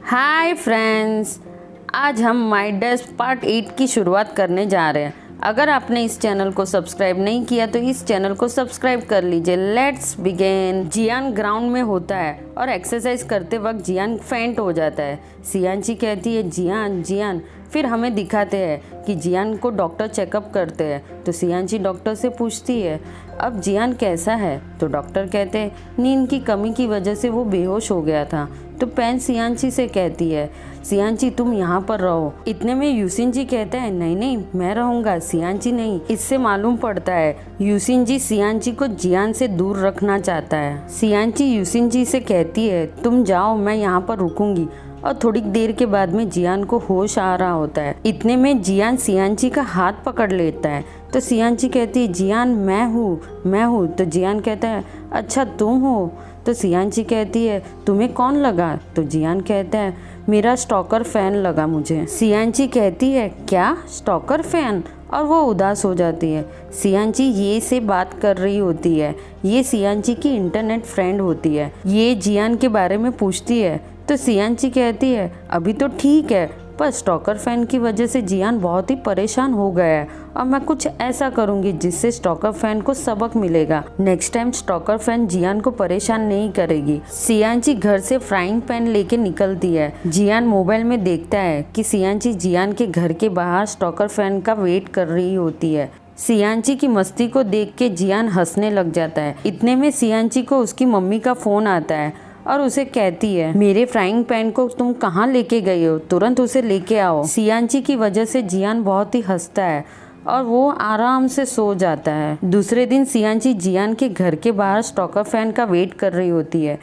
Hi friends, आज हम my desk part 8 की शुरुआत करने जा रहे हैं। अगर आपने इस चैनल को सब्सक्राइब नहीं किया तो इस चैनल को सब्सक्राइब कर लीजिए। Let's begin. जियान ग्राउंड में होता है और एक्सरसाइज करते वक्त जियान फेंट हो जाता है। सियांची कहती है जियान जियान। फिर हमें दिखाते हैं कि जियान को डॉक्टर चेकअप करते हैं तो सियांची डॉक्टर से पूछती है अब जियान कैसा है। तो डॉक्टर कहते हैं नींद की कमी की वजह से वो बेहोश हो गया था। तो पैन सियांची से कहती है सियांची तुम यहाँ पर रहो। इतने में यूसिन जी कहते हैं नहीं नहीं मैं रहूँगा, सियांची नहीं। इससे मालूम पड़ता है यूसिन जी सियांची को जियान से दूर रखना चाहता है। सियांची यूसिन जी से कहती है तुम जाओ, मैं यहाँ पर रुकूंगी। और थोड़ी देर के बाद में जियान को होश आ रहा होता है। इतने में जियान सियांची का हाथ पकड़ लेता है। तो सियांची कहती है जियान मैं हूँ। तो जियान कहता है अच्छा तुम हो। तो सियांची कहती है तुम्हें कौन लगा। तो जियान कहता है मेरा स्टॉकर फैन लगा मुझे। सियांची कहती है क्या स्टॉकर फैन, और वो उदास हो जाती है। सियांची ये से बात कर रही होती है। ये सियांची की इंटरनेट फ्रेंड होती है। ये जियान के बारे में पूछती है। तो सियांची कहती है अभी तो ठीक है, पर स्टॉकर फैन की वजह से जियान बहुत ही परेशान हो गया है और मैं कुछ ऐसा करूंगी जिससे स्टॉकर फैन को सबक मिलेगा। नेक्स्ट टाइम स्टॉकर फैन जियान को परेशान नहीं करेगी। सियांची घर से फ्राइंग पैन लेके निकलती है। जियान मोबाइल में देखता है कि सियांची जियान के घर के बाहर स्टॉकर फैन का वेट कर रही होती है। सियांची की मस्ती को देख के जियान हंसने लग जाता है। इतने में सियांची को उसकी मम्मी का फोन आता है और उसे कहती है मेरे फ्राइंग पैन को तुम कहाँ लेके गए हो, तुरंत उसे लेके आओ। सियांची की वजह से जियान बहुत ही हंसता है और वो आराम से सो जाता है। दूसरे दिन सियांची जियान के घर के बाहर स्टॉकर फैन का वेट कर रही होती है।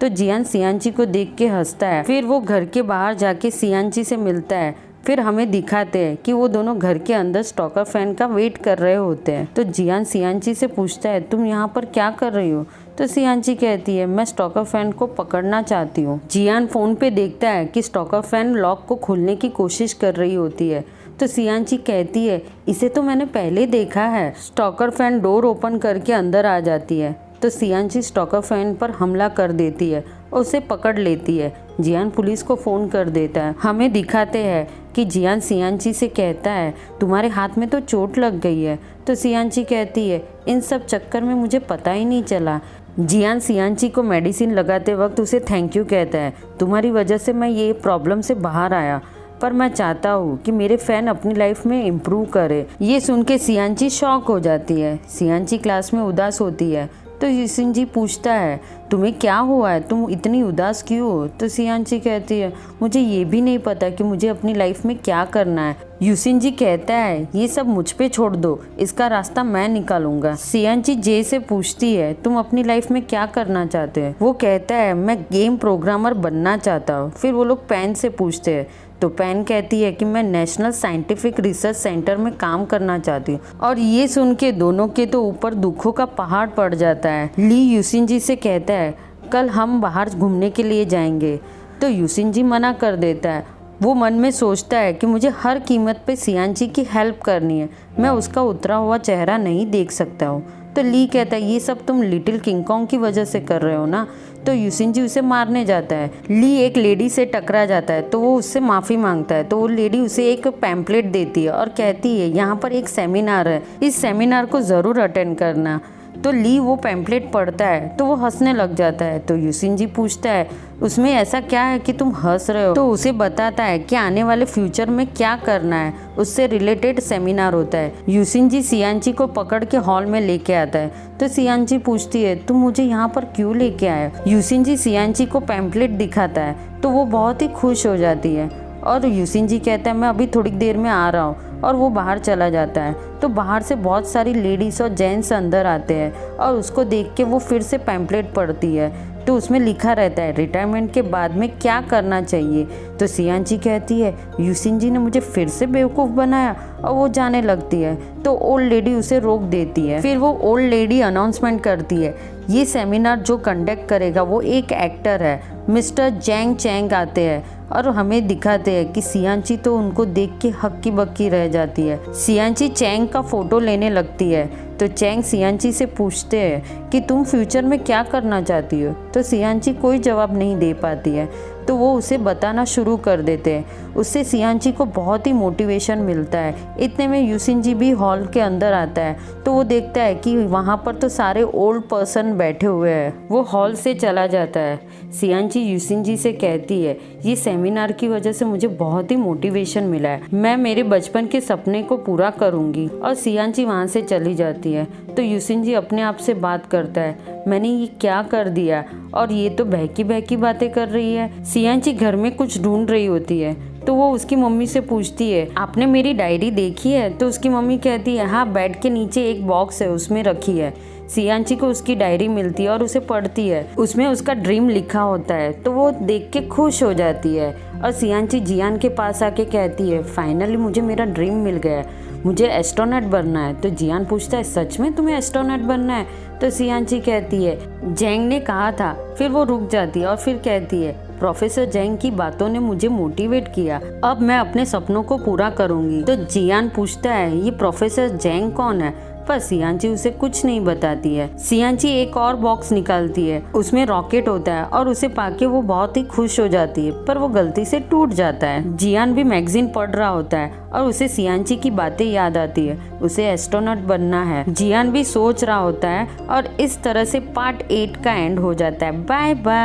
तो जियान सियांची को देख के हंसता है। फिर वो घर के बाहर जाके सियांची से मिलता है। फिर हमें दिखाते हैं कि वो दोनों घर के अंदर स्टॉकर फैन का वेट कर रहे होते हैं। तो जियान सियांची से पूछता है तुम यहाँ पर क्या कर रही हो। तो सियांची कहती है मैं स्टॉकर फैन को पकड़ना चाहती हूँ। जियान फोन पे देखता है कि स्टॉकर फैन लॉक को खोलने की कोशिश कर रही होती है। तो सियांची कहती है इसे तो मैंने पहले देखा है। स्टॉकर फैन डोर ओपन करके अंदर आ जाती है। तो सियांची स्टॉकर फैन पर हमला कर देती है और उसे पकड़ लेती है। जियान पुलिस को फ़ोन कर देता है। हमें दिखाते हैं कि जियान सियांची से कहता है तुम्हारे हाथ में तो चोट लग गई है। तो सियांची कहती है इन सब चक्कर में मुझे पता ही नहीं चला। जियान सियांची को मेडिसिन लगाते वक्त उसे थैंक यू कहता है तुम्हारी वजह से मैं ये प्रॉब्लम से बाहर आया, पर मैं चाहता हूँ कि मेरे फैन अपनी लाइफ में इम्प्रूव करे। ये सुन के सियांची शॉक हो जाती है। सियांची क्लास में उदास होती है। तो यूसिन जी पूछता है तुम्हें क्या हुआ है, तुम इतनी उदास क्यों हो। तो सियांची कहती है मुझे ये भी नहीं पता कि मुझे अपनी लाइफ में क्या करना है। यूसिन जी कहता है ये सब मुझ पे छोड़ दो, इसका रास्ता मैं निकालूंगा। सियांची जे से पूछती है तुम अपनी लाइफ में क्या करना चाहते हो। वो कहता है मैं गेम प्रोग्रामर बनना चाहता हूँ। फिर वो लोग पैन से पूछते हैं तो पैन कहती है कि मैं नेशनल साइंटिफिक रिसर्च सेंटर में काम करना चाहती हूँ। और ये सुन के दोनों के तो ऊपर दुखों का पहाड़ पड़ जाता है। ली यूसिन जी से कहता है कल हम बाहर घूमने के लिए जाएंगे। तो यूसिन जी मना कर देता है। वो मन में सोचता है कि मुझे हर कीमत पे सियांची की हेल्प करनी है, मैं उसका उतरा हुआ चेहरा नहीं देख सकता हूँ। तो ली कहता है ये सब तुम लिटिल किंग कॉन्ग की वजह से कर रहे हो ना। तो यूसिन जी उसे मारने जाता है। ली एक लेडी से टकरा जाता है तो वो उससे माफ़ी मांगता है। तो वो लेडी उसे एक पैम्पलेट देती है और कहती है यहाँ पर एक सेमिनार है, इस सेमिनार को ज़रूर अटेंड करना। तो ली वो पैम्पलेट पढ़ता है तो वो हंसने लग जाता है। तो यूसिन जी पूछता है उसमें ऐसा क्या है कि तुम हंस रहे हो। तो उसे बताता है कि आने वाले फ्यूचर में क्या करना है, उससे रिलेटेड सेमिनार होता है। यूसिन जी सियांची को पकड़ के हॉल में लेके आता है। तो सियांची पूछती है तुम मुझे यहाँ पर क्यों लेके आए। यूसिन जी सियांची को पैम्पलेट दिखाता है तो वो बहुत ही खुश हो जाती है। और यूसिन जी कहता है मैं अभी थोड़ी देर में आ रहा हूँ और वो बाहर चला जाता है। तो बाहर से बहुत सारी लेडीज़ और जेंट्स अंदर आते हैं और उसको देख के वो फिर से पैम्पलेट पढ़ती है। तो उसमें लिखा रहता है रिटायरमेंट के बाद में क्या करना चाहिए। तो सियांची कहती है यूसिन जी ने मुझे फिर से बेवकूफ़ बनाया, और वो जाने लगती है। तो ओल्ड लेडी उसे रोक देती है। फिर वो ओल्ड लेडी अनाउंसमेंट करती है ये सेमिनार जो कंडक्ट करेगा वो एक एक्टर है, मिस्टर जैंग चैंग आते हैं। और हमें दिखाते हैं कि सियांची तो उनको देख के हक्की बक्की रह जाती है। सियांची चैंग का फोटो लेने लगती है। तो चैंग सियांची से पूछते हैं कि तुम फ्यूचर में क्या करना चाहती हो। तो सियांची कोई जवाब नहीं दे पाती है, तो वो उसे बताना शुरू कर देते हैं। उससे सियांची को बहुत ही मोटिवेशन मिलता है। इतने में यूसिनजी भी हॉल के अंदर आता है, तो वो देखता है कि वहाँ पर तो सारे ओल्ड पर्सन बैठे हुए हैं। वो हॉल से चला जाता है। सियांची यूसिनजी से कहती है, ये सेमिनार की वजह से मुझे बहुत ही मोटिवेशन मिला है, मैं मेरे बचपन के सपने को पूरा करूँगी। और सियांची वहाँ से चली जाती है। तो यूसिनजी अपने आप से बात करता है, मैंने ये क्या कर दिया, और ये तो बहकी बहकी बातें कर रही है। सियांची घर में कुछ ढूंढ रही होती है, तो वो उसकी मम्मी से पूछती है, आपने मेरी डायरी देखी है? तो उसकी मम्मी कहती है, हाँ, बेड के नीचे एक बॉक्स है, उसमें रखी है। सियांची को उसकी डायरी मिलती है और उसे पढ़ती है। उसमें उसका ड्रीम लिखा होता है, तो वो देख के खुश हो जाती है। और सियांची जियान के पास आके कहती है, फाइनली मुझे मेरा ड्रीम मिल गया, मुझे एस्ट्रोनॉट बनना है। तो जियान पूछता है, सच में तुम्हें एस्ट्रोनॉट बनना है? तो सियांची कहती है, जेंग ने कहा था। फिर वो रुक जाती है और फिर कहती है, प्रोफेसर जेंग की बातों ने मुझे मोटिवेट किया, अब मैं अपने सपनों को पूरा करूंगी। तो जियान पूछता है, ये प्रोफेसर जेंग कौन है? पर सियांची उसे कुछ नहीं बताती है। सियांची एक और बॉक्स निकालती है, उसमें रॉकेट होता है और उसे पाके वो बहुत ही खुश हो जाती है, पर वो गलती से टूट जाता है। जियान भी मैगजीन पढ़ रहा होता है और उसे सियांची की बातें याद आती है, उसे एस्ट्रोनॉट बनना है। जियान भी सोच रहा होता है और इस तरह से पार्ट 8 का एंड हो जाता है। Bye bye.